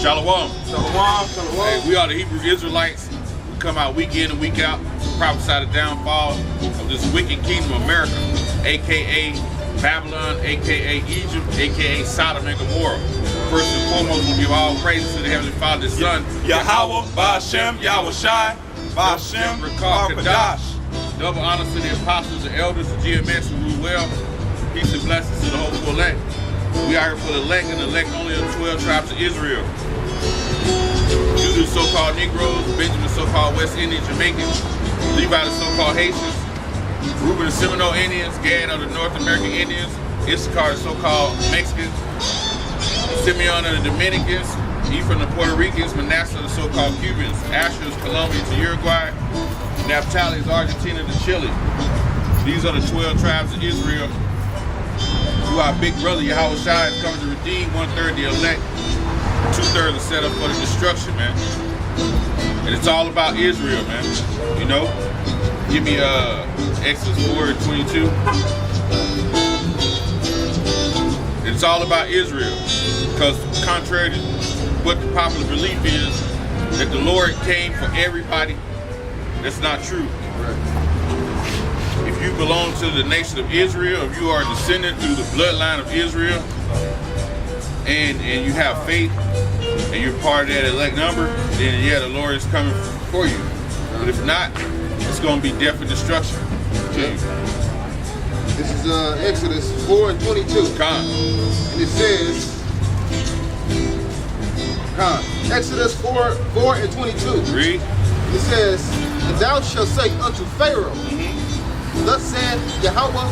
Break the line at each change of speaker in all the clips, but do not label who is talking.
Shalom.
Shalom.
Hey, we are the Hebrew Israelites. We come out week in and week out, prophesy the downfall of this wicked kingdom of America, aka Babylon, aka Egypt, aka Sodom and Gomorrah. First and foremost, we give all praises to the Heavenly Father, His Son,
Yahweh, Ba'Shem, Yahweh Shai, Ba'Shem, Kadash.
Double honors to the apostles and elders of GMS who rule well. Peace and blessings to the hopeful elect. We are here for the elect and the elect only of the 12 tribes of Israel. Judah, the so-called Negroes, Benjamin, the so-called West Indian Jamaicans, Levi, the so-called Haitians, Reuben, the Seminole Indians, Gad are the North American Indians, Issachar, the so-called Mexicans, Simeon are the Dominicans, Ephraim, the Puerto Ricans, Manasseh, the so-called Cubans, Asher is Colombia to Uruguay, Naphtali is Argentina to Chile. These are the 12 tribes of Israel. Who our big brother Yahweh Shai is coming to redeem 1/3 the elect, 2/3 are set up for the destruction, man. And it's all about Israel, man. You know? Give me Exodus 4:22. It's all about Israel. Because contrary to what the popular belief is, that the Lord came for everybody, that's not true. If you belong to the nation of Israel, if you are a descendant through the bloodline of Israel, and you have faith, and you're part of that elect number, then yeah, the Lord is coming for you. But if not, it's going to be death and destruction.
Okay. This is Exodus 4:22. And it says, Exodus 4:22.
Read.
It says, and thou shalt say unto Pharaoh, thus said Yahweh,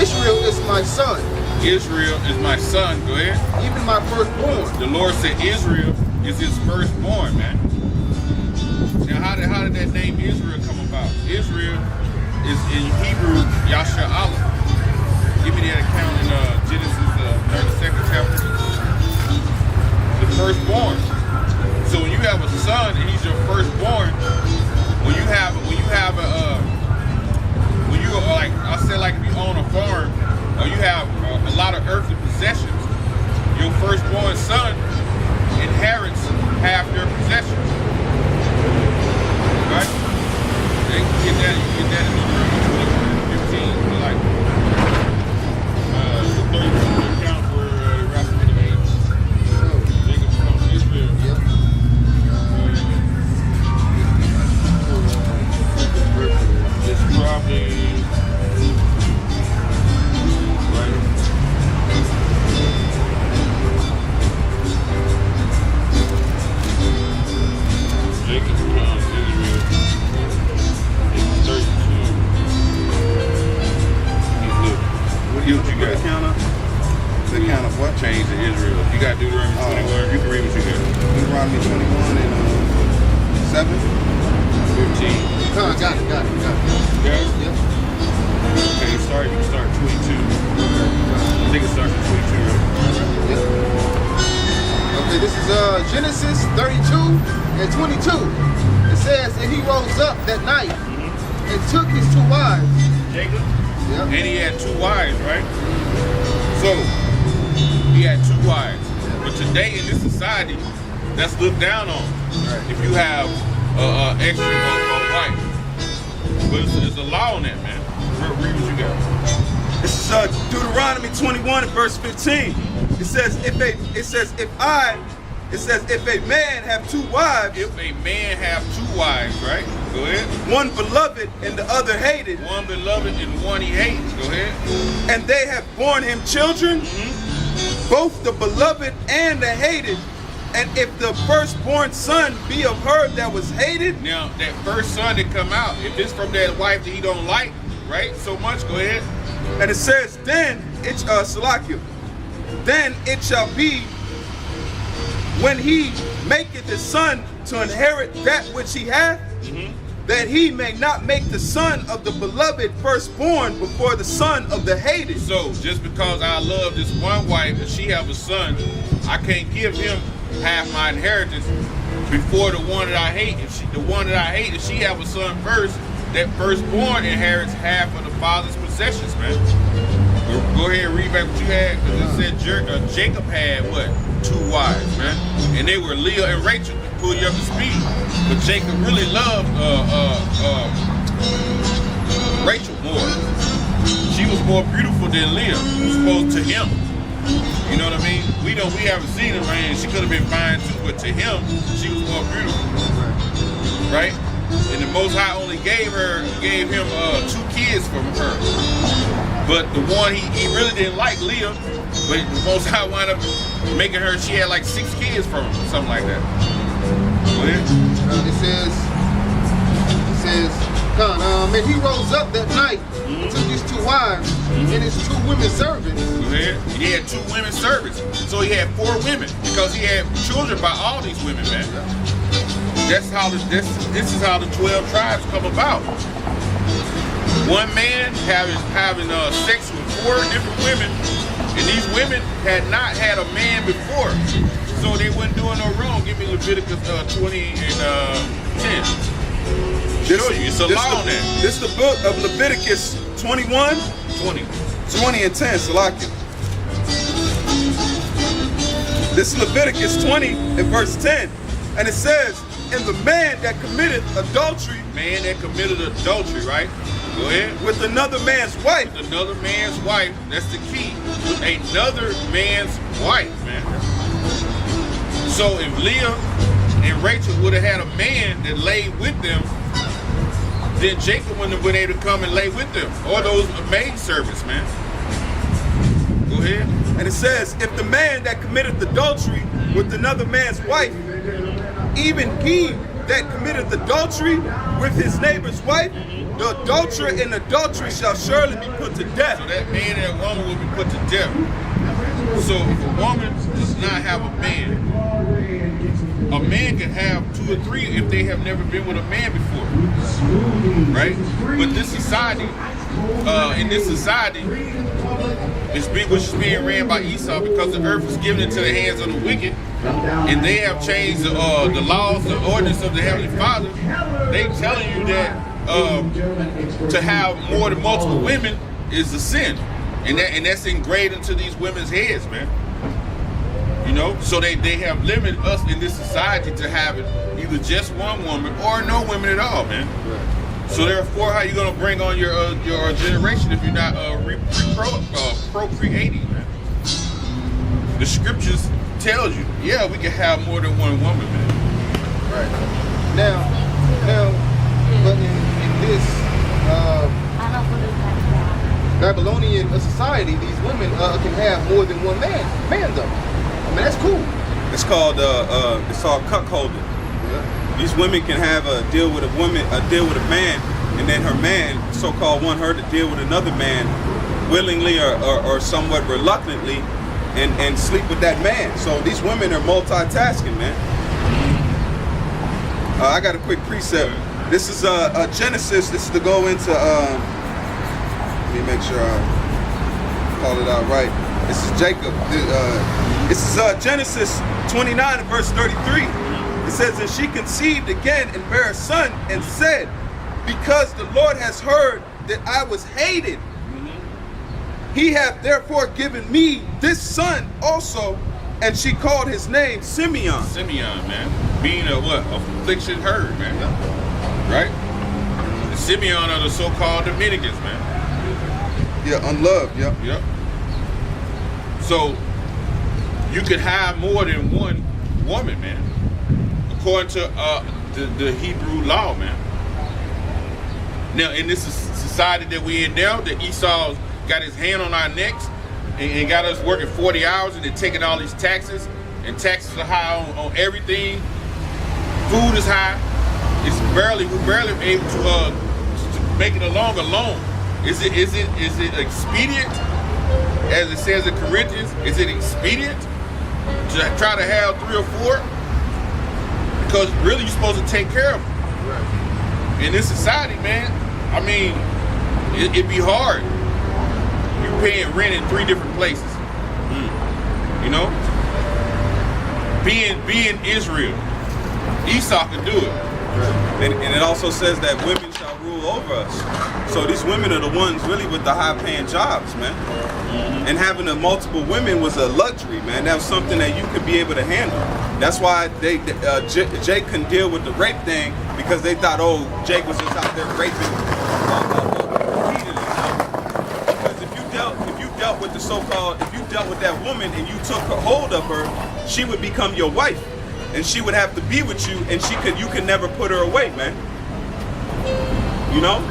Israel is my son.
Israel is my son. Go ahead.
Even my firstborn.
The Lord said Israel is his firstborn, man. Now, how did that name Israel come about? Israel is in Hebrew Yasha Allah. Give me that account in Genesis 32nd chapter. The firstborn. So when you have a son and he's your firstborn, when you have like I said, like if you own a farm or you have a lot of earthly possessions, your firstborn son inherits half your possessions. Right? You get that in Deuteronomy 15, like the 32 account where Rafa made Jacob becomes Israel.
Yep.
It's probably Jacob becomes Israel. It's 32. What you got?
The count of what?
Change to Israel. You got Deuteronomy 21. You can read what you got.
Deuteronomy 21 and 7.
15.
Got it.
Yeah?
Yep.
Okay, you can start 22. I think it starts at 22, right?
Yep. Okay, this is Genesis 32 and 22. It says, and he rose up that night and took his 2 wives.
Jacob?
Yep.
And he had 2 wives, right? So, he had 2 wives. But today in this society, that's looked down on.
Right.
If you have extra wife. But it's a law on that, man. Read what you got.
This is Deuteronomy 21 and verse 15. It says, if a man have 2 wives.
If a man have 2 wives, right? Go ahead.
One beloved and the other hated.
One beloved and one he hates. Go ahead.
And they have borne him children, both the beloved and the hated. And if the firstborn son be of her that was hated.
Now, that first son that come out, if it's from that wife that he don't like, right? So much, go ahead.
And it says, then it shall be when he maketh his son to inherit that which he hath, that he may not make the son of the beloved firstborn before the son of the hated.
So just because I love this one wife and she have a son, I can't give him half my inheritance before the one that I hate. If she have a son first, that firstborn inherits half of the father's possessions, man. Go ahead and read back what you had, because it said Jacob had what? 2 wives, man. And they were Leah and Rachel, to pull you up to speed. But Jacob really loved Rachel more. She was more beautiful than Leah, supposed to him. You know what I mean? We haven't seen her, man. She could have been fine too, but to him, she was more beautiful. Right? And the Most High only gave him 2 kids from her. But the one he really didn't like Leah, but the Most High wound up making her, she had like 6 kids from him, something like that.
It says, and he rose up that night and took his 2 wives and his 2 women servants.
He had 2 women servants, so he had 4 women because he had children by all these women, man. That's how this is how the 12 tribes come about. One man having sex with 4 different women, and these women had not had a man before, so they wasn't doing no wrong. Give me Leviticus 20 and 10. Show you, it's a law on that.
This is the book of Leviticus 21, 20 and 10, Salakia. This is Leviticus 20 and verse 10, and it says, and the man that committed adultery, right? Go ahead. With another man's wife.
With another man's wife, that's the key. With another man's wife, man. So if Leah and Rachel would have had a man that laid with them, then Jacob wouldn't have been able to come and lay with them. Or those maid servants, man. Go ahead.
And it says, if the man that committed adultery with another man's wife, even he that committed adultery with his neighbor's wife, the adulterer in adultery shall surely be put to death.
So that man and that woman will be put to death. So if a woman does not have a man can have 2 or 3 if they have never been with a man before, right? But this society, in this society, which is being ran by Esau, because the earth was given into the hands of the wicked, and they have changed the laws, the ordinance of the Heavenly Father. They telling you that to have more than multiple women is a sin, and that's engraved into these women's heads, man. You know, so they have limited us in this society to having either just one woman or no women at all, man. So therefore, how you gonna bring on your generation if you're not procreating, man? The scriptures tells you, yeah, we can have more than one woman, man.
Right. Now, but in this Babylonian society, these women can have more than one man though. I mean, that's cool.
It's called cuckolding. Yeah. These women can have a deal with a man, and then her man, so-called, want her to deal with another man willingly or somewhat reluctantly, and sleep with that man. So these women are multitasking, man. I got a quick precept. This is Genesis. This is to go into. Let me make sure I call it out right. This is Jacob. This is Genesis 29 verse 33. It says, and she conceived again and bare a son, and said, because the Lord has heard that I was hated, he hath therefore given me this son also, and she called his name Simeon.
Simeon, man. Being a what? Affliction heard, man. Right? The Simeon are the so-called Dominicans, man.
Yeah, unloved, yep.
Yep. So, you could have more than one woman, man. According to the Hebrew law, man. Now, in this society that we in now, that Esau got his hand on our necks and got us working 40 hours and then taking all these taxes, and taxes are high on everything. Food is high. We're barely able to make it along alone. Is it expedient, as it says in Corinthians? Is it expedient to try to have 3 or 4? Because really, you're supposed to take care of them. Right. In this society, man, I mean, it'd be hard. You're paying rent in 3 different places. You know, being Israel, Esau can do it. Right.
And it also says that women shall rule over us. So these women are the ones really with the high-paying jobs, man. And having multiple women was a luxury, man. That was something that you could be able to handle. That's why Jake couldn't deal with the rape thing, because they thought, oh, Jake was just out there raping repeatedly. Because if you dealt with the so-called, if you dealt with that woman and you took a hold of her, she would become your wife. And she would have to be with you, and you could never put her away, man. You know?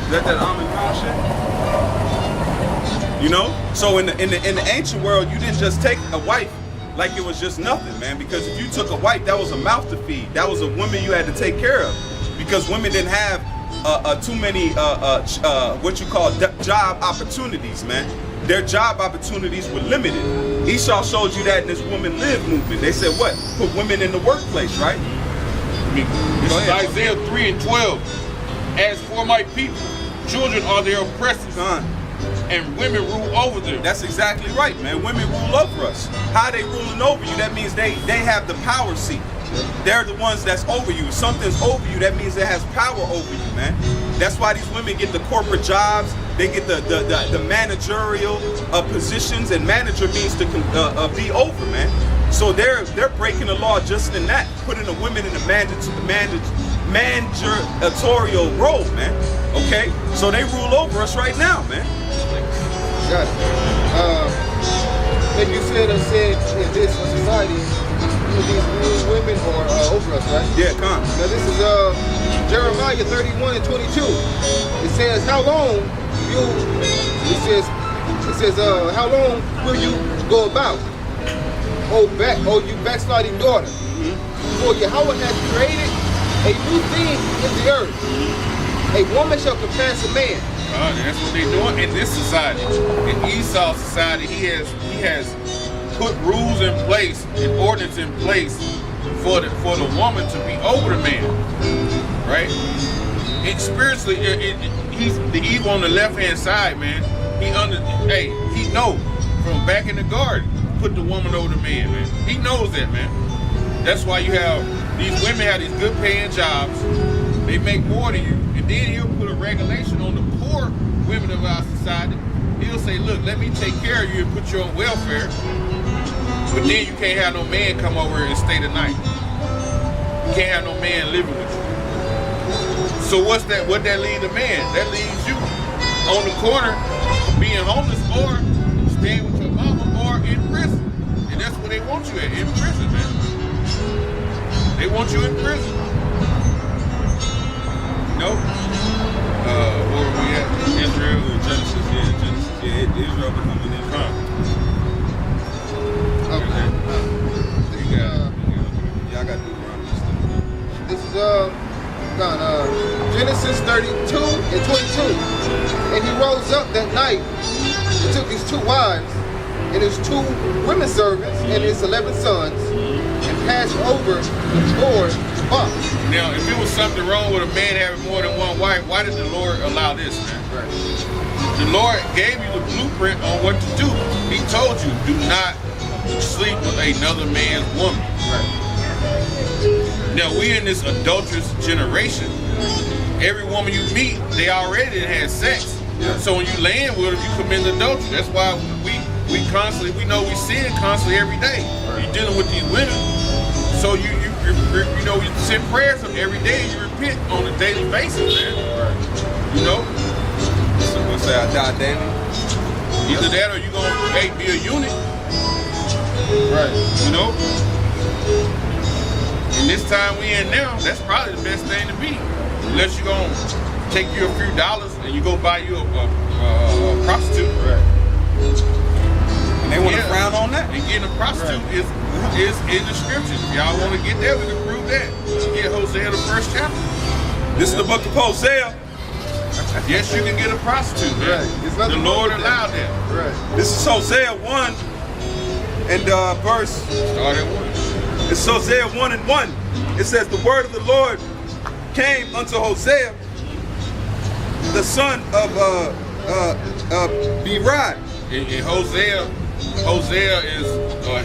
Is that almond brown shit? You know? So in the ancient world, you didn't just take a wife like it was just nothing, man. Because if you took a wife, that was a mouth to feed. That was a woman you had to take care of. Because women didn't have too many what you call job opportunities, man. Their job opportunities were limited. Esau showed you that in this Woman Live movement. They said what? Put women in the workplace, right?
This is Isaiah 3:12. As for my people, children are their oppressors, and women rule over them.
That's exactly right, man. Women rule over us. How are they ruling over you? That means they have the power seat. They're the ones that's over you. If something's over you, that means it has power over you, man. That's why these women get the corporate jobs. They get the managerial positions, and manager means to be over, man. So they're breaking the law just in that, putting the women in the managerial role, man. Okay, so they rule over us right now, man.
Got it. And you said in this society, these women are over us, right?
Yeah, come.
Now this is Jeremiah 31:22. It says, how long how long will you go about, oh you backsliding daughter? For Yahweh has created a new thing in the earth. A woman shall compass a man.
That's what they're doing in this society. In Esau's society, he has put rules in place and ordinance in place for the woman to be over the man, right? And spiritually, he's the evil on the left hand side, man. He know from back in the garden, put the woman over the man, man. He knows that, man. That's why you have these women have these good paying jobs. They make more than you, and then he'll put a regulation on the poor women of our society. He'll say, look, let me take care of you and put you on welfare. But then you can't have no man come over and stay the night. You can't have no man living with you. So what that leaves the man? That leaves you on the corner being homeless or staying with your mama or in prison. And that's where they want you at, in prison, man. They want you in prison. Nope. Where are we at? Israel, Genesis. Yeah, Israel becoming Israel.
Okay.
Y'all got to do around this stuff.
This is Genesis 32:22. And he rose up that night and took his 2 wives and his 2 women servants and his 11 sons and passed over the Jordan to Bob.
Now, if it was something wrong with a man having more than one wife, why did the Lord allow this, man?
Right.
The Lord gave you the blueprint on what to do. He told you, do not sleep with another man's woman.
Right.
Now, we in this adulterous generation. Every woman you meet, they already had sex.
Yeah.
So when you land with them, you commit adultery. That's why we sin constantly every day.
Right.
You're dealing with these women. So you send prayers up every day and you repent on a daily basis, man.
Right.
You know?
Someone say I die daily.
Either that or you gonna be a unit.
Right.
You know? And this time we in now, that's probably the best thing to be. Unless you're gonna take you a few dollars and you go buy you a prostitute.
Right. And they want to frown on that.
And getting a prostitute is in the scriptures. If y'all want to get there, we can prove that. Get Hosea the 1st chapter.
This is the book of Hosea.
Yes, you can get a prostitute, man.
Right.
The Lord allowed that.
Right.
This is Hosea 1 and verse.
Start at 1.
It's Hosea 1:1. It says, the word of the Lord came unto Hosea, the son of Berai.
In Hosea is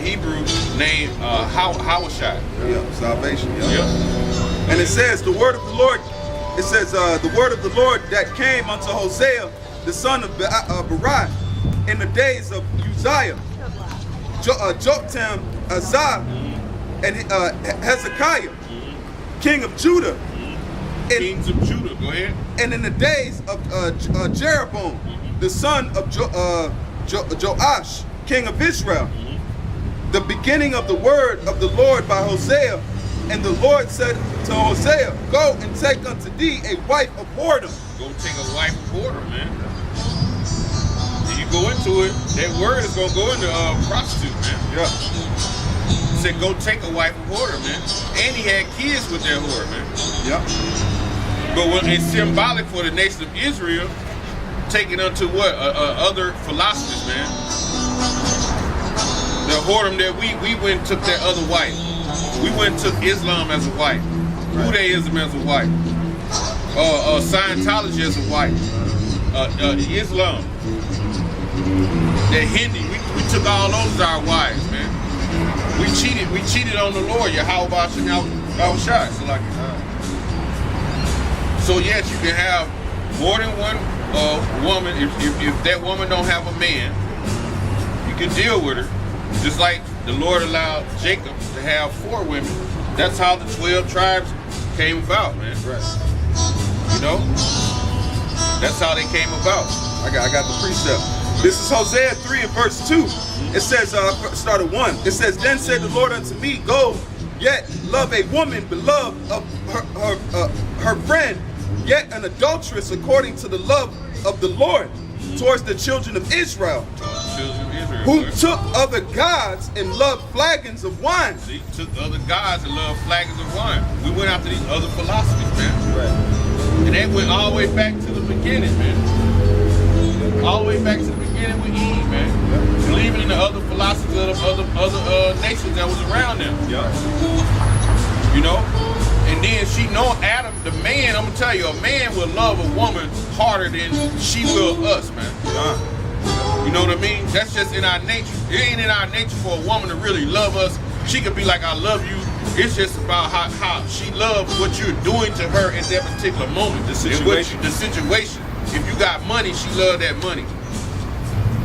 Hebrew name Hawashai.
Yeah, salvation.
Yeah.
And it says the word of the Lord. It says the word of the Lord that came unto Hosea, the son of Berai, in the days of Uzziah, Jotham, Azar, and Hezekiah, king of Judah.
Kings of Judah, go ahead.
And in the days of Jeroboam, the son of Joash, king of Israel, the beginning of the word of the Lord by Hosea. And the Lord said to Hosea, go and take unto thee a wife of whoredom.
Go take a wife of whoredom, man. When you go into it, that word is going to go into prostitute, man.
Yeah.
He said, go take a wife of whoredom, man. And he had kids with that whore, man.
Yeah.
But when it's symbolic for the nation of Israel, taking unto what? Other philosophies, man. The whoredom that we went and took that other wife. We went and took Islam as a wife, Judaism as a wife, Scientology as a wife, Islam, the Hindi. We took all those as our wives, man. We cheated on the Lord, Yahweh Shai. So yes, you can have more than one woman. If that woman don't have a man, you can deal with her. Just like the Lord allowed Jacob to have 4 women. That's how the 12 tribes came about, man.
Right.
You know? That's how they came about.
I got the precept. This is Hosea 3 and verse 2. It says, start at 1. It says, then said the Lord unto me, go, yet love a woman beloved of her friend, yet an adulteress according to the love of the Lord towards the children of Israel. Who took other gods and loved flagons of wine.
See, took other gods and loved flagons of wine. We went after these other philosophies, man.
Right.
And that went all the way back to the beginning, man. All the way back to the beginning with Eve, man. Believing in the other philosophies of other nations that was around them.
Yeah.
You know? And then she know Adam, the man, I'm gonna tell you, a man will love a woman harder than she will us, man.
Yeah.
You know what I mean? That's just in our nature. It ain't in our nature for a woman to really love us. She could be like, I love you. It's just about how she loves what you're doing to her at that particular moment. The situation. If you got money, she love that money.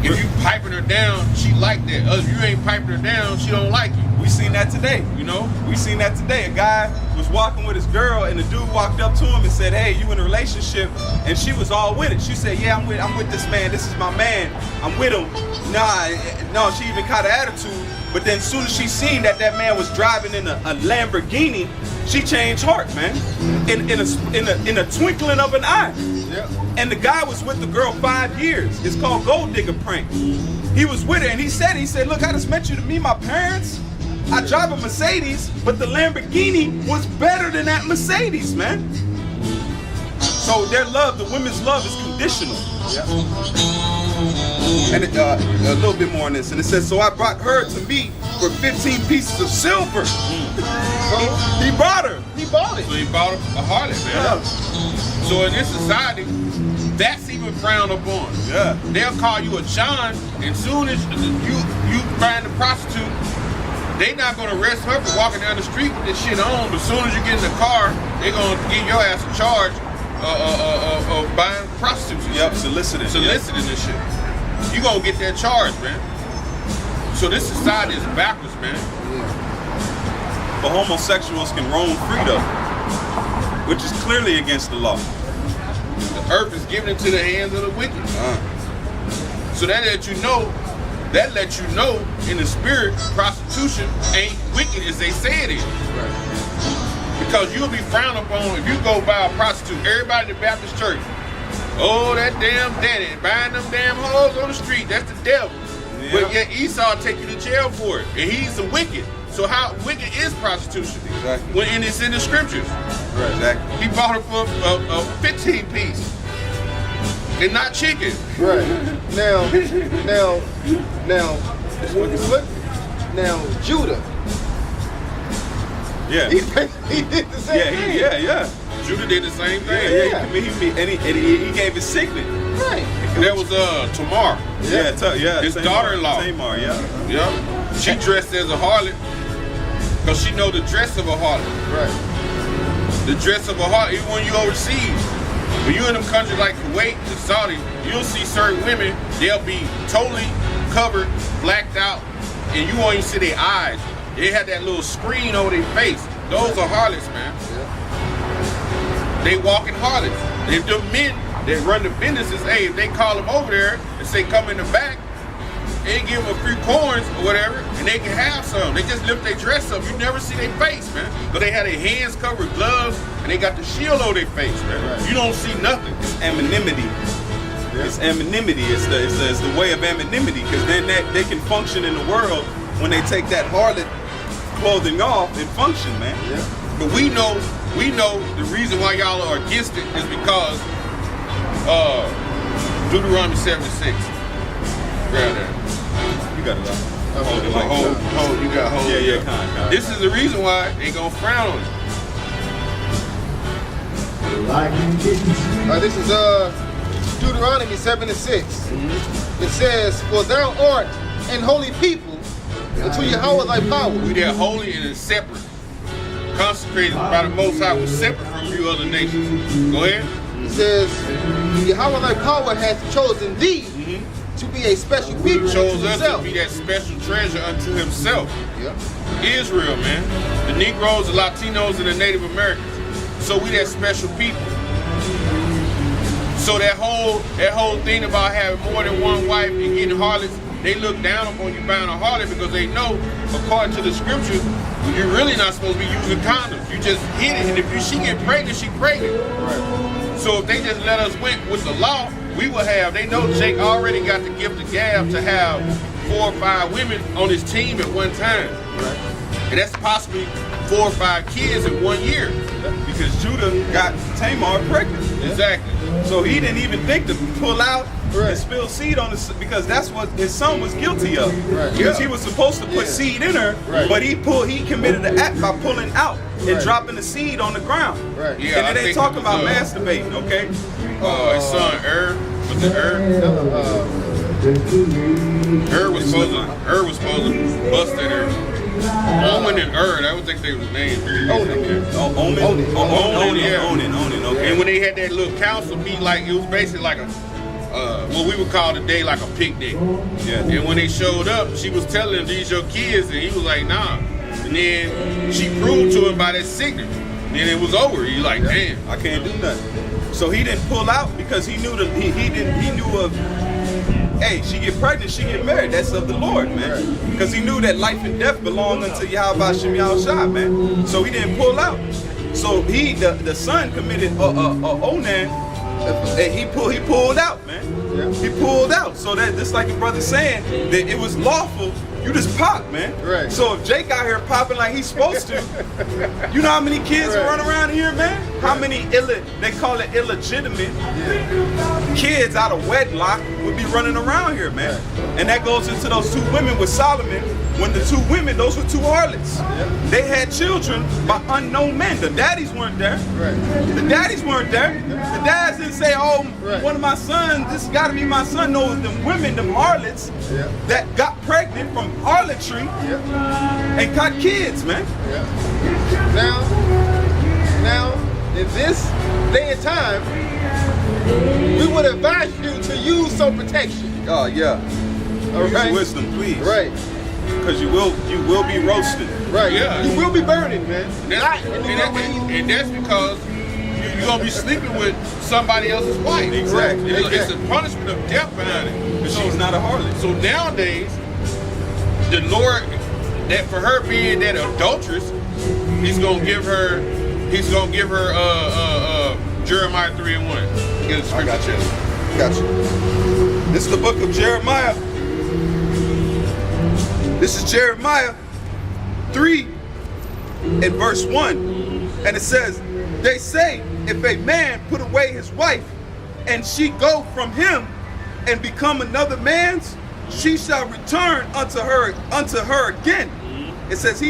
If you piping her down, she like that. If you ain't piping her down, she don't like you.
We seen that today.
You know?
We seen that today. A guy was walking with his girl, and the dude walked up to him and said, hey, you in a relationship? And she was all with it. She said, yeah, I'm with this man. This is my man. I'm with him. No, she even caught an attitude. But then as soon as she seen that man was driving in a Lamborghini, she changed heart, man. In a twinkling of an eye.
Yeah.
And the guy was with the girl 5 years. It's called gold digger prank. He was with her, and he said, look, I just met you to meet my parents. I drive a Mercedes, but the Lamborghini was better than that Mercedes, man. So their love, the women's love, is conditional.
Yeah.
And a little bit more on this. And it says, so I brought her to me for 15 pieces of silver. He bought her.
He bought it.
So he bought a harlot, man.
Yeah.
So in this society, that's even frowned upon.
Yeah.
They'll call you a John, and soon as you find a prostitute, they not gonna arrest her for walking down the street with this shit on. But as soon as you get in the car, they gonna give your ass a charge of buying prostitutes.
Yep, soliciting
this shit. You gonna get that charge, man. So this society is backwards, man.
But homosexuals can roam free though, which is clearly against the law.
The earth is given into the hands of the wicked. So that lets you know in the spirit, prostitution ain't wicked as they say it is.
Right.
Because you'll be frowned upon if you go buy a prostitute. Everybody in the Baptist church, oh, that damn daddy buying them damn hoes on the street, that's the devil.
Yeah.
But yet Esau take you to jail for it, and he's a wicked. So how wicked is prostitution?
Exactly.
When it's in the scriptures.
Right. Exactly.
He bought her for a 15 piece. And not chicken.
Right. Now, Judah.
Yeah.
He did the same thing.
Yeah.
Judah did the same thing.
Yeah.
He gave his signet.
Right.
That was Tamar.
His
daughter-in-law.
Tamar, yeah.
Yeah. She dressed as a harlot because she know the dress of a harlot.
Right.
The dress of a harlot, even when you overseas. When you in them countries like Kuwait and Saudi, you'll see certain women, they'll be totally covered, blacked out, and you won't even see their eyes. They have that little screen over their face. Those are harlots, man.
Yeah.
They walking harlots. If the men that run the businesses, hey, if they call them over there and say come in the back, they give them a few coins or whatever, and they can have some. They just lift their dress up. You never see their face, man. But they have their hands covered, gloves, and they got the shield over their face, man.
Right.
You don't see nothing.
It's anonymity.
Yeah.
It's anonymity. It's the way of anonymity, because then they can function in the world when they take that harlot clothing off and function, man.
Yeah.
But we know the reason why y'all are against it is because Deuteronomy 76. Grab that.
You got it up.
Hold, you got hold.
Yeah, kind.
This is the reason why they gonna frown on it.
This is Deuteronomy 7:6. It says, "For thou art an holy people unto Yahweh thy power."
We there holy and separate, consecrated by the Most High, was separate from you other nations. Go ahead.
It says, "Yahweh thy power hath chosen thee to be a special people
He chose
unto
us to
himself."
be that special treasure unto himself.
Yeah.
Israel, man. The Negroes, the Latinos, and the Native Americans. So we that special people. So that whole thing about having more than one wife and getting harlots, they look down upon you buying a harlot because they know, according to the scriptures, you're really not supposed to be using condoms. You just hit it, and if she get pregnant, she pregnant.
Right.
So if they just let us went with the law, we will have, they know Jake already got the gift of gab to have 4 or 5 women on his team at one time.
Right.
And that's possibly 4 or 5 kids in 1 year.
Because Judah got Tamar pregnant.
Exactly.
So he didn't even think to pull out
Right.
and spill seed on the, because that's what his son was guilty of.
Right.
Because
Yeah.
he was supposed to put
Yeah.
seed in her,
Right.
but he committed an act by pulling out and
Right.
dropping the seed on the ground.
Right.
Yeah,
And
I
it ain't
think
talking
it was,
about masturbating, okay?
His son was it Ur was supposed to bust at her. Omen and Ur, I would think they was named.
Onan, okay.
And when they had that little council meeting, like it was basically like a what we would call today like a picnic.
Yeah.
And when they showed up, she was telling them, "These your kids," and he was like, "Nah." And then she proved to him by that signature. Then it was over. He like, "Damn,
I can't do nothing." So he didn't pull out because he knew he knew of, hey, she get pregnant, she get married. That's of the Lord, man. Because he knew that life and death belong unto Yahweh Shem Yahushua, man. So he didn't pull out. So the son committed Onan. He pulled out, man.
Yeah.
He pulled out. So that just like your brother saying that it was lawful. You just pop, man.
Right.
So if Jake out here popping like he's supposed to, you know how many kids
Right.
run around here, man? How many they call it illegitimate kids out of wedlock would be running around here, man? And that goes into those 2 women with Solomon. When the 2 women, those were 2 harlots. They had children by unknown men. The daddies weren't there.
Right.
The daddies weren't there. The dads didn't say, "Oh,
Right.
one of my sons, this got to be my son." No, it was them women, them harlots,
Yeah.
that got pregnant from harlotry
Yeah.
and got kids, man.
Yeah. Now, in this day and time, we would advise you to use some protection.
Oh yeah.
All
Use
right.
wisdom, please.
Right.
Because you will be roasted.
Right.
Yeah.
You will be burning, man.
And that's because you're gonna be sleeping with somebody else's wife.
Exactly.
It's a punishment of death behind it.
But she's not a harlot.
So nowadays, the Lord, that for her being that adulteress, He's gonna give her Jeremiah 3:1. Get a scripture.
Gotcha. This is the book of Jeremiah. This is Jeremiah 3 and verse 1. And it says, "They say, if a man put away his wife, and she go from him and become another man's, she shall return unto her again." It says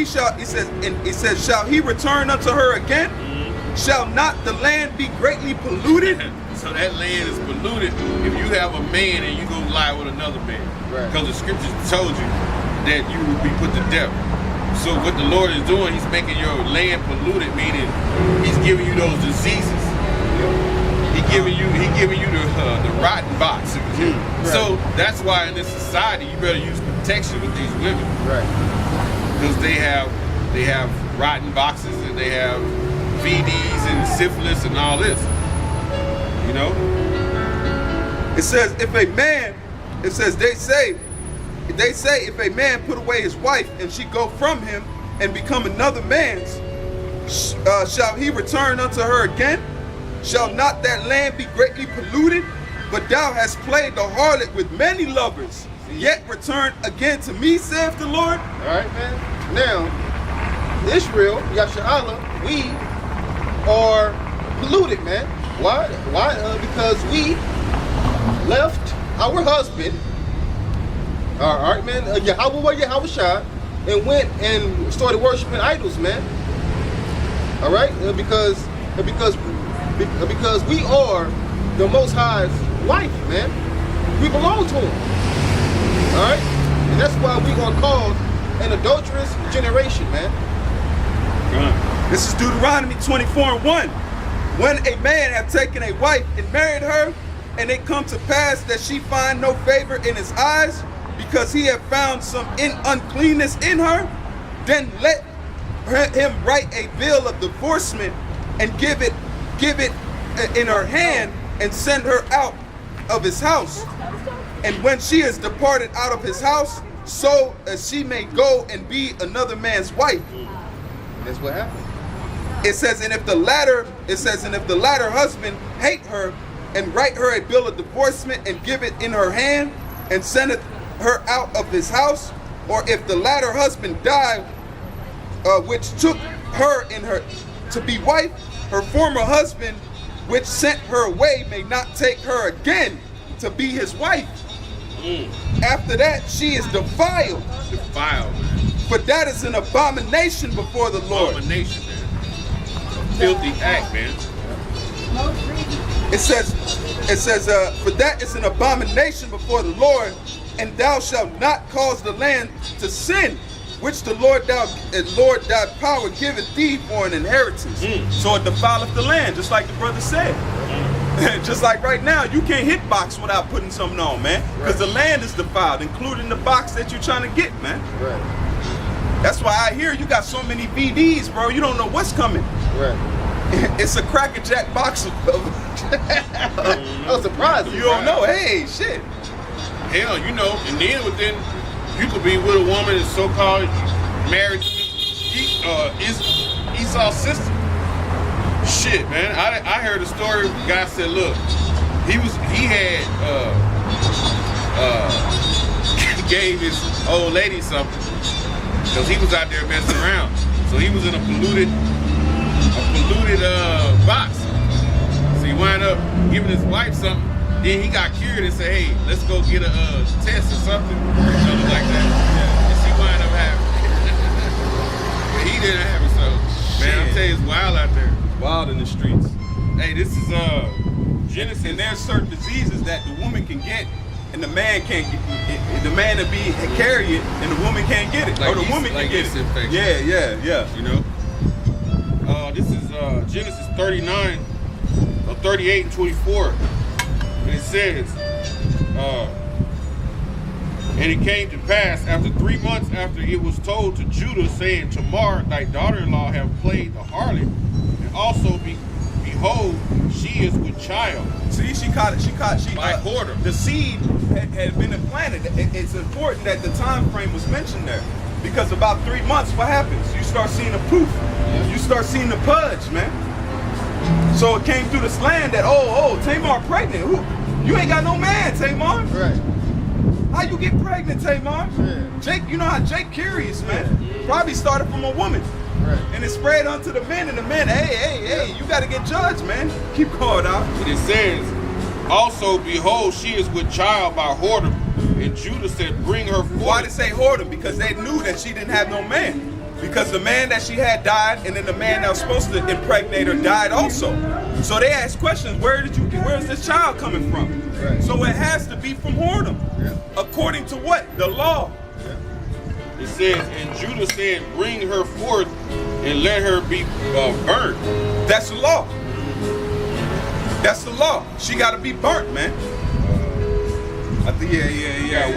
shall he return unto her again? Shall not the land be greatly polluted?
So that land is polluted if you have a man and you go lie with another man.
Right.
Because the scriptures told you that you will be put to death. So what the Lord is doing, he's making your land polluted, meaning he's giving you those diseases. He giving you the rotten box.
Right.
So that's why in this society you better use protection with these women.
Right.
Because they have rotten boxes and they have VDs and syphilis and all this. You know?
It says if a man, it says they say if a man put away his wife and she go from him and become another man's, shall he return unto her again? Shall not that land be greatly polluted? But thou hast played the harlot with many lovers, yet return again to me, saith the Lord.
All right, man. Now, Israel, Yasha'Allah, we are polluted, man. Why? Because we left our husband, all right, man, Yahweh Shai, and went and started worshiping idols, man. All right, because we are the Most High's wife, man. We belong to Him. All right, and that's why we are called an adulterous generation, man.
This is Deuteronomy 24:1. When a man have taken a wife and married her, and it come to pass that she find no favor in his eyes, because he have found some uncleanness in her, then let him write a bill of divorcement and give it in her hand and send her out of his house. And when she is departed out of his house, so as she may go and be another man's wife.
That's what happened.
It says, and if the latter husband hate her, and write her a bill of divorcement and give it in her hand and sendeth her out of his house, or if the latter husband die, which took her in her to be wife, her former husband which sent her away may not take her again to be his wife. After that she is defiled.
Defiled, man.
For that is an abomination before the Lord.
Abomination, man. A filthy act, man.
It says, for that is an abomination before the Lord, and thou shalt not cause the land to sin, which the Lord thy power giveth thee for an inheritance. So it defileth the land, just like the brother said. Just like right now, you can't hit box without putting something on, man. Because the land is defiled, including the box that you're trying to get, man.
Right.
That's why I hear you got so many VDs, bro. You don't know what's coming.
Right.
It's a crackerjack box of
I was surprised.
you don't know. Hey, shit.
Hell, you know, and then within, you could be with a woman that's so-called married to Esau's sister. Shit, man. I heard a story. The guy said, look, he gave his old lady something because he was out there messing around. So he was in a polluted box. So he wound up giving his wife something. Then he got cured and said, hey, let's go get a test or something like that. Yeah. And she wound up having it. But he didn't have it, so man, I'll tell you, it's wild out there.
Wild in the streets.
Hey, this is Genesis.
And there's certain diseases that the woman can get and the man can't get it. The man to be carry it and the woman can't get it.
Like
or the woman can get it.
Infection.
Yeah.
You know? This is Genesis 39, 38 and 24. And it says, and it came to pass after 3 months after it was told to Judah, saying, Tamar, thy daughter-in-law, have played the harlot, and also behold, she is with child.
See, she caught
by whoredom.
The seed had been implanted. It's important that the time frame was mentioned there. Because about 3 months, what happens? You start seeing a poof. You start seeing the pudge, man. So it came through this land that, Tamar pregnant. You ain't got no man, Tamar.
Right.
How you get pregnant, Tamar?
Yeah.
Jake, you know how Jake curious, man.
Yeah.
Probably started from a woman.
Right.
And it spread onto the men, and the men, hey, you gotta get judged, man. Keep going out.
And it says, also behold, she is with child by whoredom. And Judah said, bring her forth.
Why did it say whoredom? Because they knew that she didn't have no man. Because the man that she had died, and then the man that was supposed to impregnate her died also. So they asked questions, where is this child coming from?
Right.
So it has to be from whoredom.
Yeah.
According to what? The law.
Yeah.
It says, and Judah said, bring her forth and let her be burnt.
That's the law. That's the law. She got to be burnt, man. I think, yeah.
You got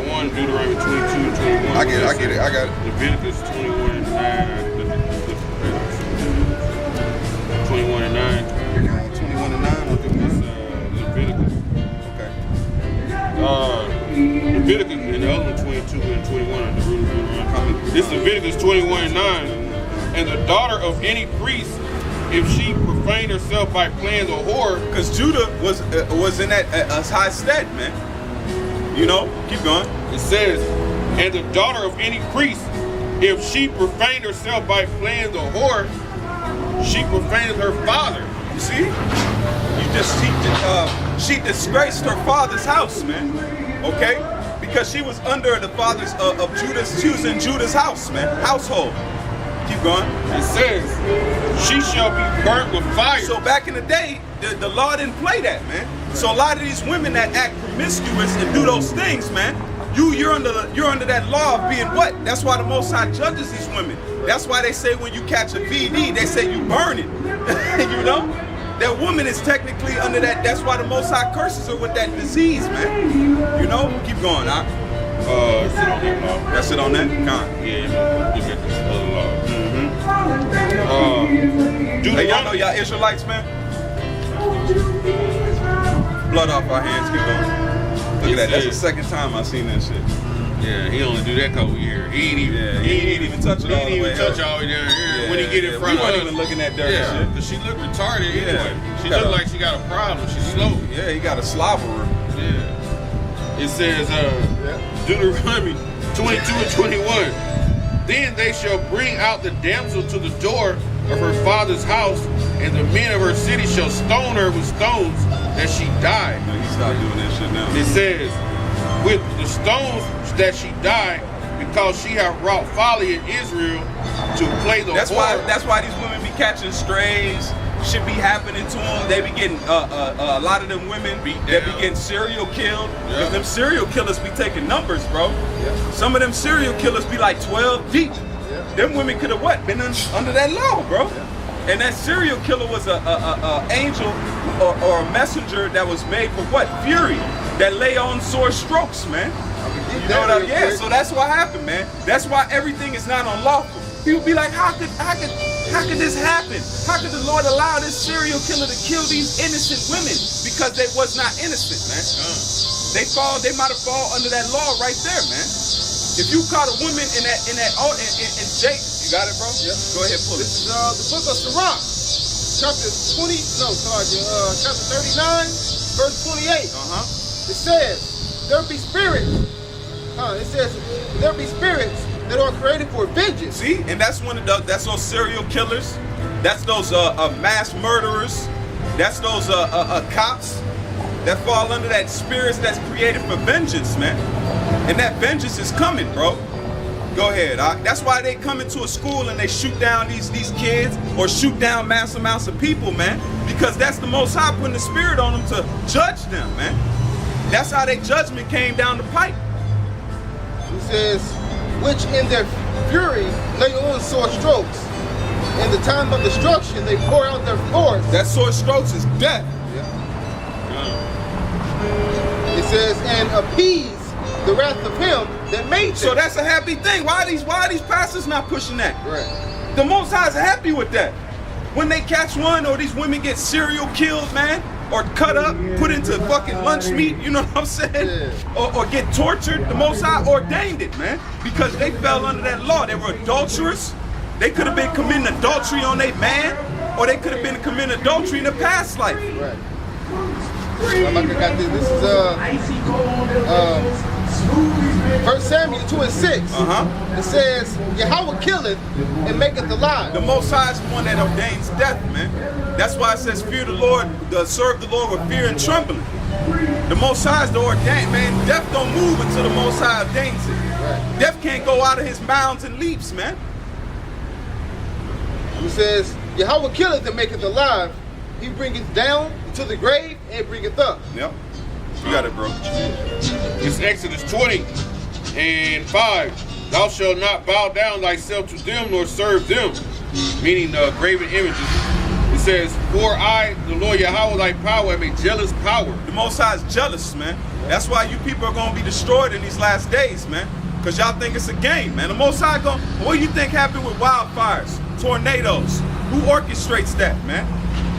one, Deuteronomy 22 and 21.
I get it.
Leviticus 21 and 9. 21 and 9.
21 and 9.
Leviticus.
Okay.
Leviticus and the other one 22 and 21 are the rule of Deuteronomy. This is Leviticus 21 and 9. And the daughter of any priest, if she profaned herself by plans of whore,
because Judah was in that high stead, man. You know, keep going.
It says, and the daughter of any priest, if she profaned herself by plans of whore, she profaned her father.
You see? She disgraced her father's house, man. Okay? Because she was under the fathers of Judas. She was in Judah's house, man. Household. Keep going.
It says, she shall be burnt with fire.
So back in the day, the law didn't play that, man. So a lot of these women that act promiscuous and do those things, man, you're under that law of being what? That's why the Most High judges these women. That's why they say when you catch a VD, they say you burn it. You know? That woman is technically under that. That's why the Most High curses her with that disease, man. You know? Keep going, huh?
Sit on that law.
That's it on that?
Yeah, look at this other law.
Hey, y'all know y'all Israelites, man? Blood off our hands, keep going. Look at that. That's the second time I've seen that shit.
Yeah, he only do that couple years. He ain't even touch it all the way down here. Yeah, when he get in front of us.
We weren't even looking at dirty shit.
Because she look retarded anyway. She look like she got a problem. She's slow.
Yeah, he got a slobberer.
Yeah. It says, Deuteronomy 22 and 21. Then they shall bring out the damsel to the door of her father's house, and the men of her city shall stone her with stones, that she die.
No, he stopped doing that shit now.
It says, with the stones that she died, because she have wrought folly in Israel to play the whore.
That's why these women be catching strays. Shit be happening to them. They be getting a lot of them women. They be getting serial killed. Because them serial killers be taking numbers, bro. Yeah. Some of them serial killers be like 12 deep. Yeah. Them women could have been under that law, bro. Yeah. And that serial killer was a angel or a messenger that was made for what? Fury. That lay on sore strokes, man. You know what I mean? Yeah, so that's what happened, man. That's why everything is not unlawful. People be like, how could this happen? How could the Lord allow this serial killer to kill these innocent women? Because they was not innocent, man. They might have fall under that law right there, man. If you caught a woman in Jake, you got it, bro?
Yeah.
Go ahead, pull it.
This is the book of Sirach, chapter 39, verse 28. It says, there be spirits. It says, there be spirits that are created for vengeance.
See, and that's that's those serial killers. That's those mass murderers. That's those cops that fall under that spirits that's created for vengeance, man. And that vengeance is coming, bro. Go ahead. That's why they come into a school and they shoot down these kids or shoot down mass amounts of people, man. Because that's the Most High putting the spirit on them to judge them, man. That's how their judgment came down the pipe.
He says, which in their fury lay on sore strokes. In the time of destruction, they pour out their force.
That sore strokes is death.
It says, and appease the wrath of him that made them.
So that's a happy thing. Why are these pastors not pushing that?
Right.
The Most High is happy with that. When they catch one or these women get serial killed, man, or cut up, put into fucking lunch meat, you know what I'm saying? Yeah. Or get tortured, the Most High ordained it, man. Because they fell under that law. They were adulterers. They could have been committing adultery on their man, or they could have been committing adultery in a past life.
Right. Like I got this. This is 1 Samuel 2 and 6. It says, Yahweh killeth and maketh alive.
The Most High is the one that ordains death, man. That's why it says, fear the Lord, serve the Lord with fear and trembling. The Most High is the ordained, man. Death don't move until the Most High ordains it. Right. Death can't go out of his mounds and leaps, man.
It says, Yahweh killeth and maketh alive. He bringeth down to the grave and bringeth up.
Yep. You got it, bro.
It's Exodus 20 and 5. Thou shalt not bow down thyself to them nor serve them, meaning graven images. It says, for I, the Lord Yahweh, thy power, am a jealous power.
The Most High is jealous, man. That's why you people are going to be destroyed in these last days, man. Because y'all think it's a game, man. The Most High what do you think happened with wildfires, tornadoes? Who orchestrates that, man?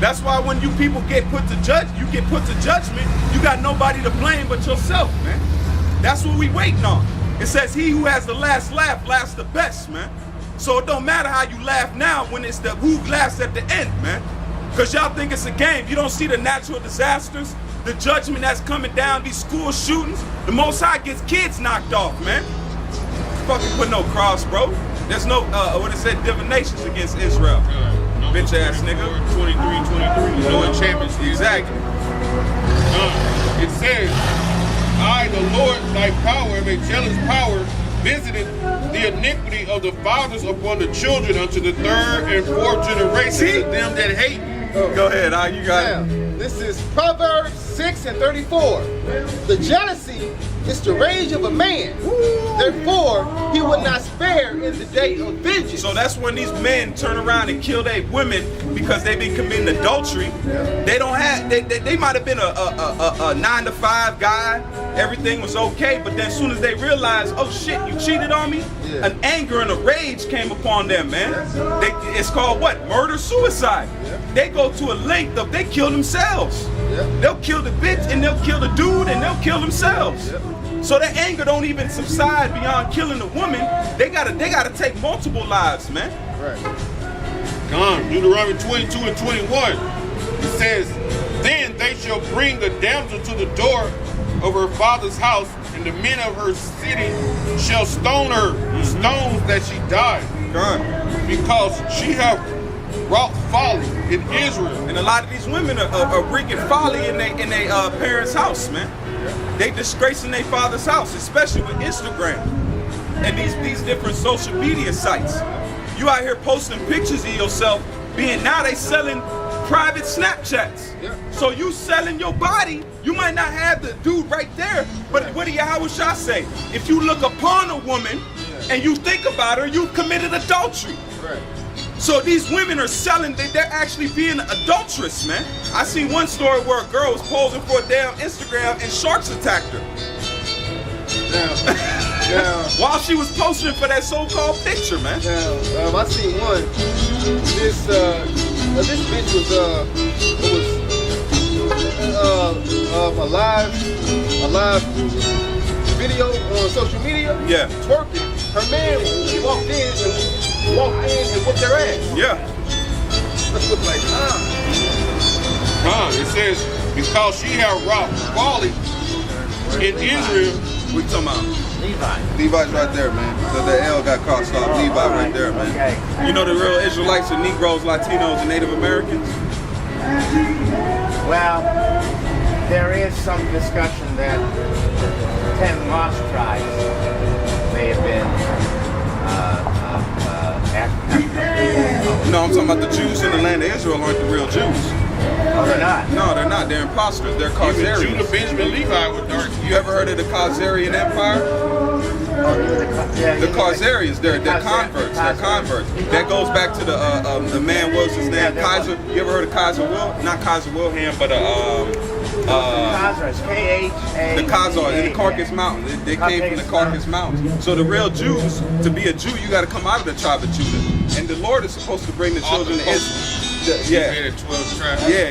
That's why when you people get put to judgment, you got nobody to blame but yourself, man. That's what we waiting on. It says he who has the last laugh laughs the best, man. So it don't matter how you laugh now when it's the who laughs at the end, man. Because y'all think it's a game. You don't see the natural disasters, the judgment that's coming down, these school shootings. The Most High gets kids knocked off, man. Fucking put no cross, bro. There's no, what it said, divinations against Israel. Bitch ass nigga.
23. No enchantments.
Exactly.
It says, I, the Lord, thy power, am a jealous power, visited the iniquity of the fathers upon the children unto the third and fourth generation of them that hate me.
Go ahead, you got it.
This is Proverbs 6 and 34. The jealousy is the rage of a man. Therefore, he will not spare in the day of vengeance.
So that's when these men turn around and kill their women because they been committing adultery. They don't have, they might have been a 9-to-5 guy. Everything was okay, but then as soon as they realized, oh shit, you cheated on me, an anger and a rage came upon them, man. It's called what? Murder, suicide. They go to a length of they kill themselves. They'll kill the bitch and they'll kill the dude and they'll kill themselves. So their anger don't even subside beyond killing a woman. They gotta take multiple lives, man.
Come, Deuteronomy 22 and 21. It says, then they shall bring the damsel to the door of her father's house, and the men of her city shall stone her with stones that she died. Because she hath wrought folly in Israel.
And a lot of these women are wreaking folly in their parents' house, man. They disgracing their father's house, especially with Instagram and these different social media sites. You out here posting pictures of yourself now they selling private Snapchats. So you selling your body, you might not have the dude right there, but what do Yahweh Shah say? If you look upon a woman and you think about her, you've committed adultery. So these women are selling, they're actually being adulterous, man. I seen one story where a girl was posing for a damn Instagram and sharks attacked her. While she was posting for that so-called picture, man.
I seen one. This bitch was a live video on social media. Twerking. Her man walked in and whooped their ass.
It says, because she have wrought folly in Israel.
What you talking about?
Levi's right there, man. So the L got crossed off. Levi right there, man.
Okay. You know the real Israelites are Negroes, Latinos, and Native Americans?
Well, there is some discussion that 10 lost tribes may have been
No, I'm talking about the Jews in the land of Israel aren't the real Jews.
Oh, they're not?
No, they're not. They're imposters. They're Khazarians.
Judah, Benjamin, Levi were dark.
You ever heard of the Khazarian Empire? The Khazarians, they're converts. They're converts. That goes back to the man, what was his name? Kaiser. You ever heard of Kaiser Not Kaiser Wilhelm, but
Khazars, K-H-A.
the Khazars in the Caucasus Mountains. They came from the Caucasus Mountains. So the real Jews, to be a Jew, you got to come out of the tribe of Judah. And the Lord is supposed to bring the children of Israel. Yeah,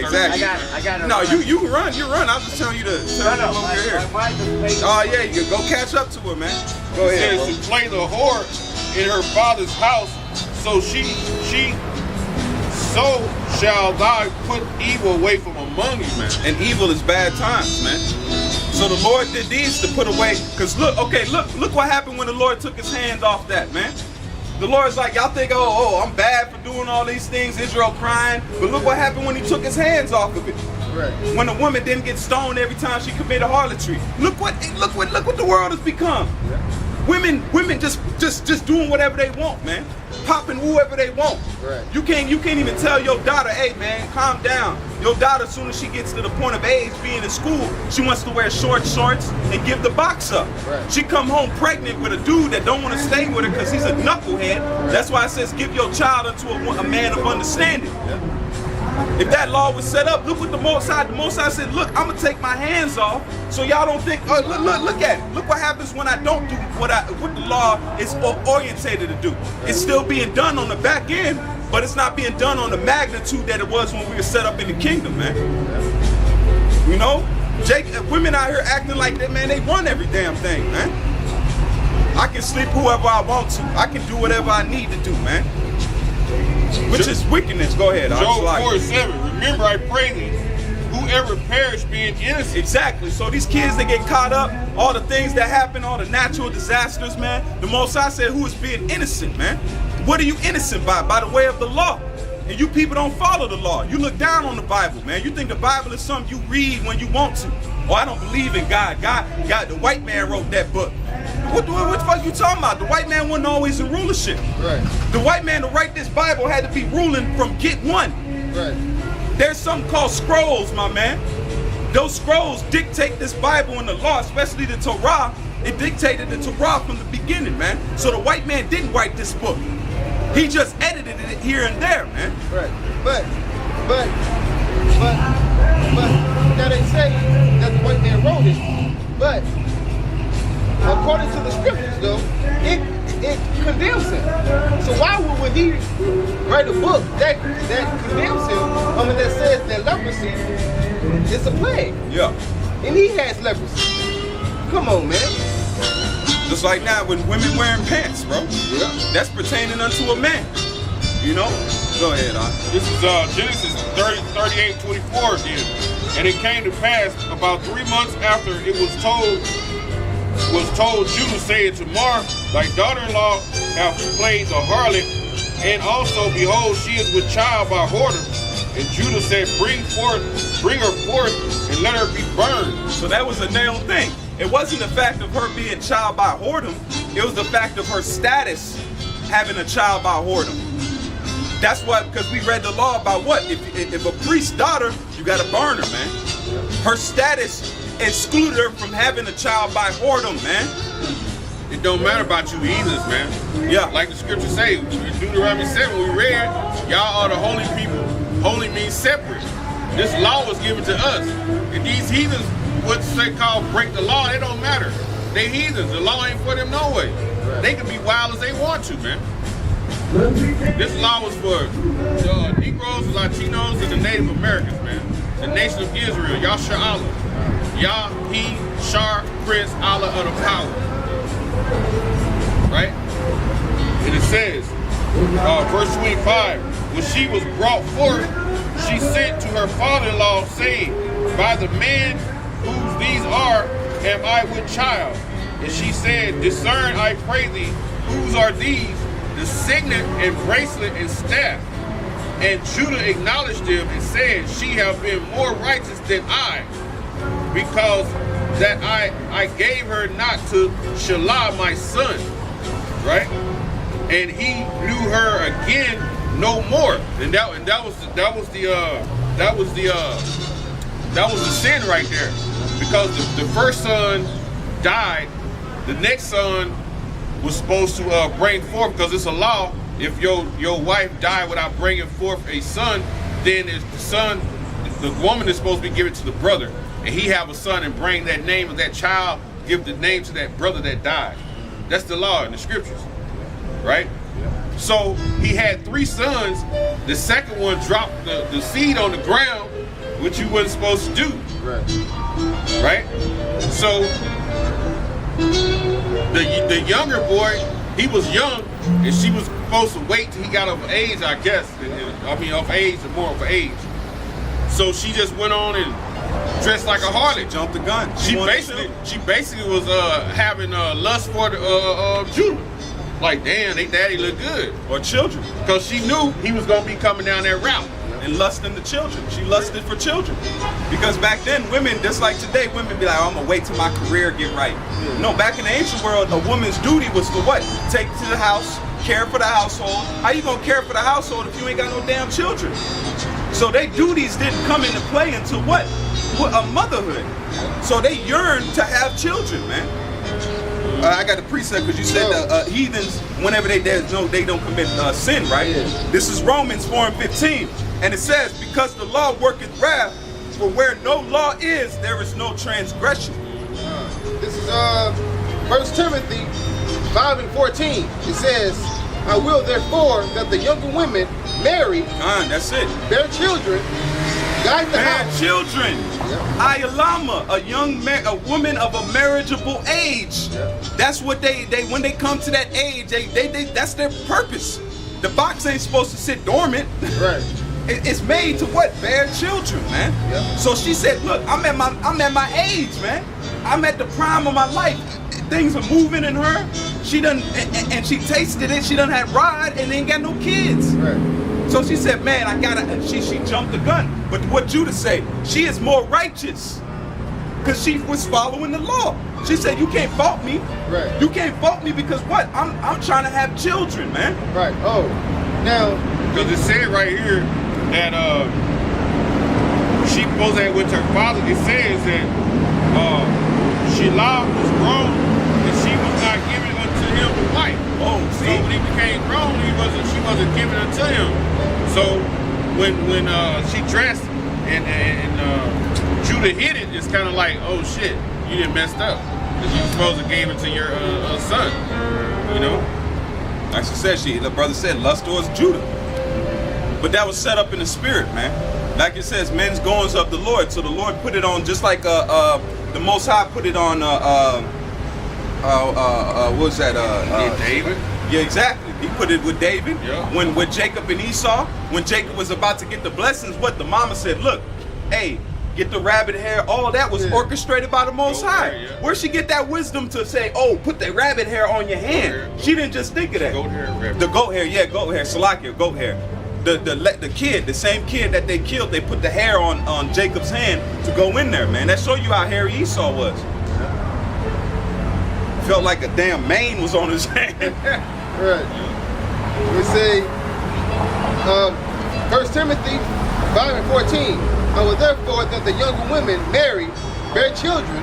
exactly.
I got
no, you run. I'm just telling you to tell you over here. Oh yeah, you can go catch up to her, man. Go ahead.
It says to play the whore in her father's house, so shall thou put evil away from among you, man.
And evil is bad times, man. So the Lord did these to put away. Cause look what happened when the Lord took his hands off that, man. The Lord's like, y'all think, oh, I'm bad for doing all these things, Israel crying. But look what happened when he took his hands off of it. When a woman didn't get stoned every time she committed harlotry. Look what the world has become. Women just doing whatever they want, man. Popping whoever they want.
Right.
You can't even tell your daughter, hey man, calm down. Your daughter, as soon as she gets to the point of age, being in school, she wants to wear short shorts and give the box up.
Right.
She come home pregnant with a dude that don't want to stay with her because he's a knucklehead. Right. That's why it says give your child unto a man of understanding.
Yeah.
If that law was set up, look what the Most High said, look, I'm gonna take my hands off so y'all don't think, oh, look at it. Look what happens when I don't do what the law is orientated to do. It's still being done on the back end, but it's not being done on the magnitude that it was when we were set up in the kingdom, man. You know? Women out here acting like that, man, they run every damn thing, man. I can sleep whoever I want to. I can do whatever I need to do, man. Which is wickedness. Go ahead.
Job 4:7. Remember, I pray thee, whoever perish being innocent.
Exactly. So these kids that get caught up, all the things that happen, all the natural disasters, man. The Most High said, who is being innocent, man? What are you innocent by? By the way of the law. And you people don't follow the law. You look down on the Bible, man. You think the Bible is something you read when you want to. Oh, I don't believe in God. God, the white man wrote that book. What the fuck you talking about? The white man wasn't always in rulership.
Right.
The white man to write this Bible had to be ruling from get one.
Right.
There's something called scrolls, my man. Those scrolls dictate this Bible and the law, especially the Torah. It dictated the Torah from the beginning, man. So the white man didn't write this book. He just edited it here and there, man.
Right. But now they say that the white man wrote it, but according to the scriptures, though, it condemns him. So why would when he write a book that condemns him, that says that leprosy is a plague?
Yeah.
And he has leprosy. Come on, man.
Just like now when women wearing pants, bro.
Yeah.
That's pertaining unto a man. You know? Go ahead,
This is Genesis 38:24 again. And it came to pass about 3 months after it was told Judah, saying, Tamar, thy daughter-in-law, hath played the harlot, and also, behold, she is with child by whoredom. And Judah said, bring her forth, and let her be burned.
So that was a nailed thing. It wasn't the fact of her being child by whoredom. It was the fact of her status having a child by whoredom. That's what, because we read the law about what? If a priest's daughter, you got to burn her, man. Her status excluded her from having a child by whoredom, man.
It don't matter about you heathens, man.
Yeah.
Like the scripture say, in Deuteronomy 7, we read, y'all are the holy people. Holy means separate. This law was given to us. And these heathens, what's they call break the law, it don't matter. They heathens. The law ain't for them no way. They can be wild as they want to, man. This law was for the Negroes, the Latinos, and the Native Americans, man. The nation of Israel, Yahshua Allah. Yah, He, Shar, Prince, Allah of the power. Right? And it says, verse 25, when she was brought forth, she sent to her father-in-law, saying, by the man whose these are, am I with child? And she said, discern, I pray thee, whose are these? The signet and bracelet and staff. And Judah acknowledged them and said, she have been more righteous than I, because that I gave her not to Shelah my son, right? And he knew her again no more. And that was the sin right there, because the first son died. The next son was supposed to bring forth, because it's a law. If your wife died without bringing forth a son, then the woman is supposed to be given to the brother, and he have a son and bring that name of that child, give the name to that brother that died. That's the law in the scriptures, right? Yeah. So he had 3 sons. The second one dropped the seed on the ground, which you wasn't supposed to do.
Right.
Right? So the younger boy, he was young, and she was supposed to wait till he got of age, I guess. Of age, or more of age. So she just went on and dressed like a harlot.
She jumped the gun.
She basically was having lust for Judah. Like, damn, they daddy look good.
Or children.
Because she knew he was going to be coming down that route.
and lusting the children. She lusted for children. Because back then, women, just like today, women be like, oh, I'm gonna wait till my career get right. No, back in the ancient world, a woman's duty was to what? Take to the house, care for the household. How you gonna care for the household if you ain't got no damn children? So their duties didn't come into play until what? A motherhood. So they yearned to have children, man. I got the precept because you said heathens, whenever they don't commit sin, right? Yeah. This is Romans 4:15, and it says, because the law worketh wrath, for where no law is, there is no transgression.
This is 1 Timothy 5:14. It says, I will therefore that the younger women marry,
that's it.
bear children, guide the house.
Children. Ayalama, a woman of a marriageable age. That's what they when they come to that age, they that's their purpose. The box ain't supposed to sit dormant.
Right.
It's made to what? Bear children, man.
Yeah.
So she said, look, I'm at my age, man. I'm at the prime of my life. Things are moving in her. She done and she tasted it. She done had ride and ain't got no kids.
Right.
So she said, man, I gotta, she jumped the gun. But what Judah say? She is more righteous because she was following the law. She said, you can't fault me.
Right.
You can't fault me because what? I'm trying to have children, man.
Right. Oh, now.
Because it said right here that she supposed to have with her father. It says that she was grown and she was not given unto him a wife.
Oh, see?
So when he became grown, she wasn't given unto him. So when she dressed and Judah hit it, it's kind of like, oh shit, you didn't messed up because you were supposed to give it to your son, you know.
Like she said, the brother said, lust towards Judah. But that was set up in the spirit, man. Like it says, men's goings of the Lord. So the Lord put it on, just like the Most High put it on. What was that?
David.
Yeah, exactly. He put it with David.
Yeah.
When with Jacob and Esau, when Jacob was about to get the blessings, what the mama said, look, hey, get the rabbit hair. All of that was orchestrated by the Most High.
Hair, yeah.
Where'd she get that wisdom to say, oh, put the rabbit hair on your hand? She didn't just think of that.
Goat hair, rabbit.
The goat hair, yeah, goat hair. Salakia, goat hair. The kid, the same kid that they killed, they put the hair on Jacob's hand to go in there, man. That show you how hairy Esau was. Felt like a damn mane was on his hand.
Right. We say 1 Timothy 5:14. I will therefore that the younger women marry, bear children,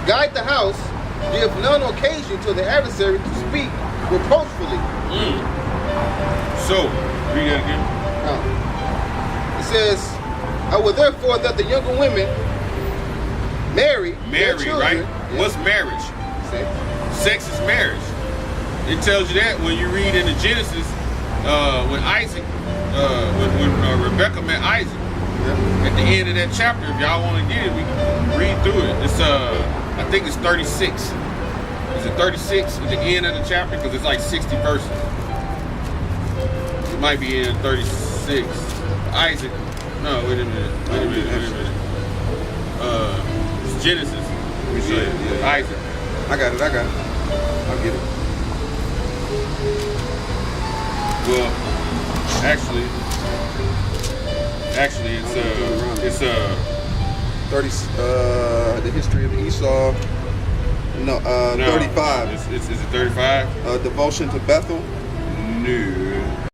guide the house, give none occasion to the adversary to speak reproachfully.
So, read that again.
It says, I will therefore that the younger women marry, bear children.
Right?
Yeah.
What's marriage? Sex is marriage. It tells you that when you read in the Genesis, when Isaac, when Rebecca met Isaac, at the end of that chapter, if y'all want to get it, we can read through it. It's I think it's 36. Is it 36 at the end of the chapter? Because it's like 60 verses. It might be in 36. Isaac. No, wait a minute. It's Genesis. Let me see.
Yeah.
Isaac.
I got it. I'll get it.
Well, actually, it's
30. The history of Esau. No, 35.
Is it 35?
Devotion to Bethel.
No.